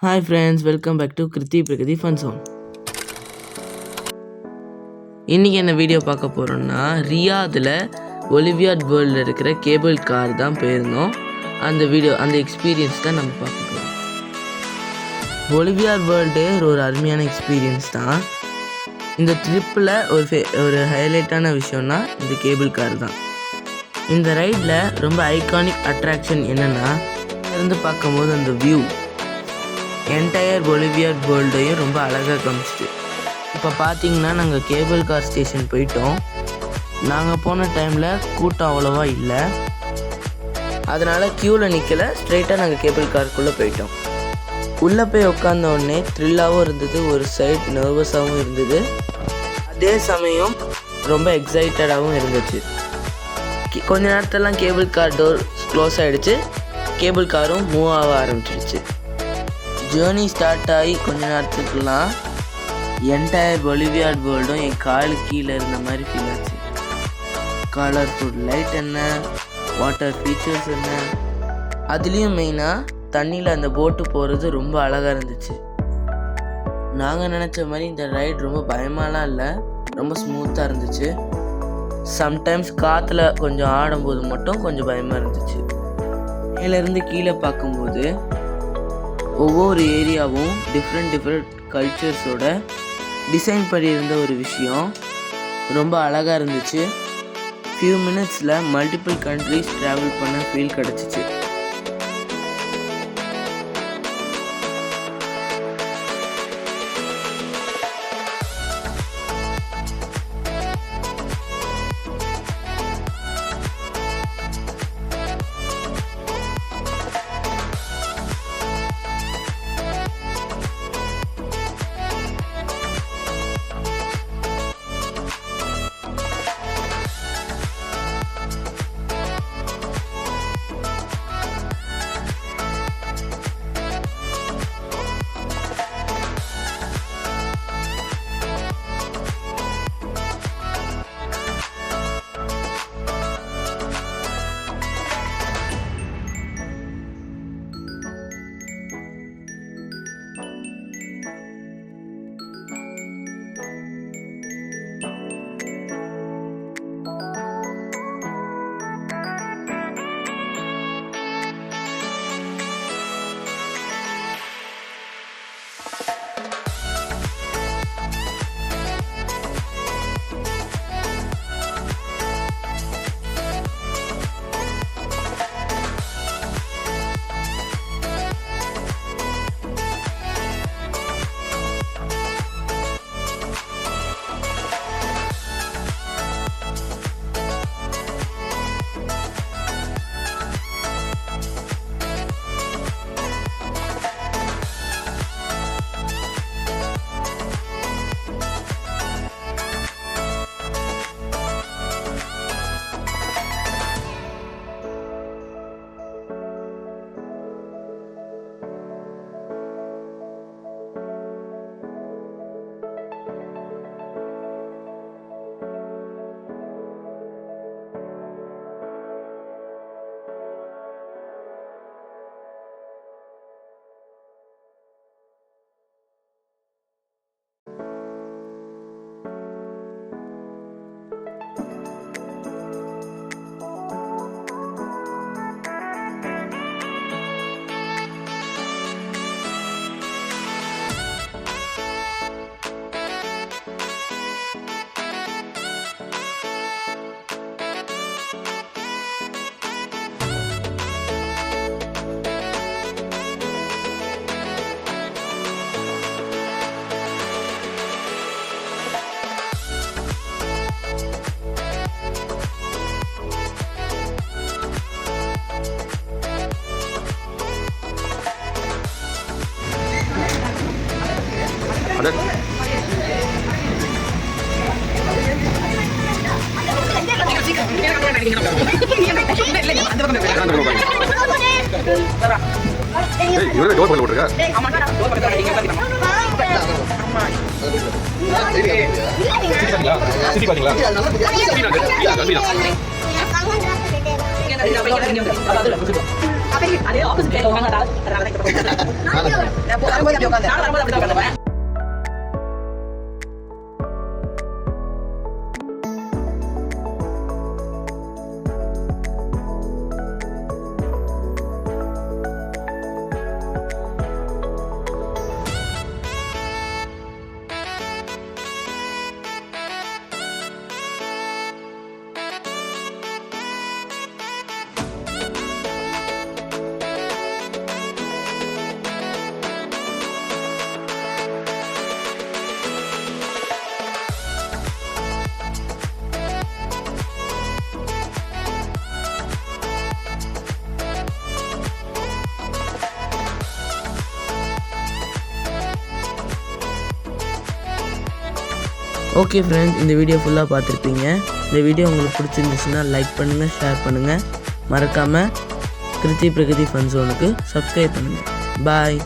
Hi friends, welcome back to Kiruthi Pragathi fun zone. இன்றைக்கி என்ன video பார்க்க போகிறோன்னா, ரியாதில் ஒலிவியாட் வேர்ல்டில் இருக்கிற கேபிள் கார் தான் போயிருந்தோம். அந்த எக்ஸ்பீரியன்ஸ் தான் நம்ம பார்க்க போகிறோம். ஒலிவியாட் வேர்ல்டு ஒரு அருமையான எக்ஸ்பீரியன்ஸ் தான். இந்த ட்ரிப்பில் ஒரு ஹைலைட்டான விஷயம்னா இந்த கேபிள் கார் தான். இந்த ரைடில் ரொம்ப ஐகானிக் அட்ராக்ஷன் என்னென்னா, இருந்து பார்க்கும்போது அந்த வியூ என்டையர் ஒலிவியாட் வேர்ல்டையும் ரொம்ப அழகாக காமிச்சிட்டு. இப்போ பார்த்தீங்கன்னா நாங்கள் கேபிள் கார் ஸ்டேஷன் போயிட்டோம். நாங்கள் போன டைமில் கூட்டம் அவ்வளோவா இல்லை, அதனால் க்யூவில் நிற்கலை. ஸ்ட்ரைட்டாக நாங்கள் கேபிள் காருக்குள்ளே போயிட்டோம். உள்ளே போய் உட்காந்த உடனே த்ரில்லாகவும் இருந்தது, ஒரு சைட் நர்வஸாகவும் இருந்தது, அதே சமயம் ரொம்ப எக்ஸைட்டடாகவும் இருந்துச்சு. கொஞ்ச நேரத்தெல்லாம் கேபிள் கார் டோர் க்ளோஸ் ஆகிடுச்சு, கேபிள் காரும் மூவ் ஆக ஆரம்பிச்சிடுச்சு. ஜேர்னி ஸ்டார்ட் ஆகி கொஞ்ச நேரத்துக்குலாம் என்டையர் ஒலிவியாட் வேர்ல்டும் என் காலு கீழே இருந்த மாதிரி ஃபீல் ஆச்சு. கலர்ஃபுல் லைட் என்ன, வாட்டர் ஃபீச்சர்ஸ் என்ன, அதுலேயும் மெயினாக தண்ணியில் அந்த போட்டு போகிறது ரொம்ப அழகாக இருந்துச்சு. நாங்கள் நினச்ச மாதிரி இந்த ரைட் ரொம்ப பயமாலாம் இல்லை, ரொம்ப ஸ்மூத்தாக இருந்துச்சு. சம்டைம்ஸ் காற்றுல கொஞ்சம் ஆடும்போது மட்டும் கொஞ்சம் பயமாக இருந்துச்சு. மேலேருந்து கீழே பார்க்கும்போது ஒவ்வொரு ஏரியாவும் டிஃப்ரெண்ட் கல்ச்சர்ஸோட டிசைன் பண்ணியிருந்த ஒரு விஷயம் ரொம்ப அழகாக இருந்துச்சு. ஃபியூ மினிட்ஸில் மல்டிபிள் கண்ட்ரிஸ் ட்ராவல் பண்ண ஃபீல் கிடச்சிச்சு. ஓகே ஃப்ரெண்ட்ஸ், இந்த வீடியோ ஃபுல்லாக பார்த்துருப்பீங்க. இந்த வீடியோ உங்களுக்கு பிடிச்சிருந்துச்சுன்னா லைக் பண்ணுங்கள், ஷேர் பண்ணுங்கள். மறக்காமல் கிருத்தி பிரகதி ஃபன் ஜோனுக்கு சப்ஸ்கிரைப் பண்ணுங்கள். பாய்.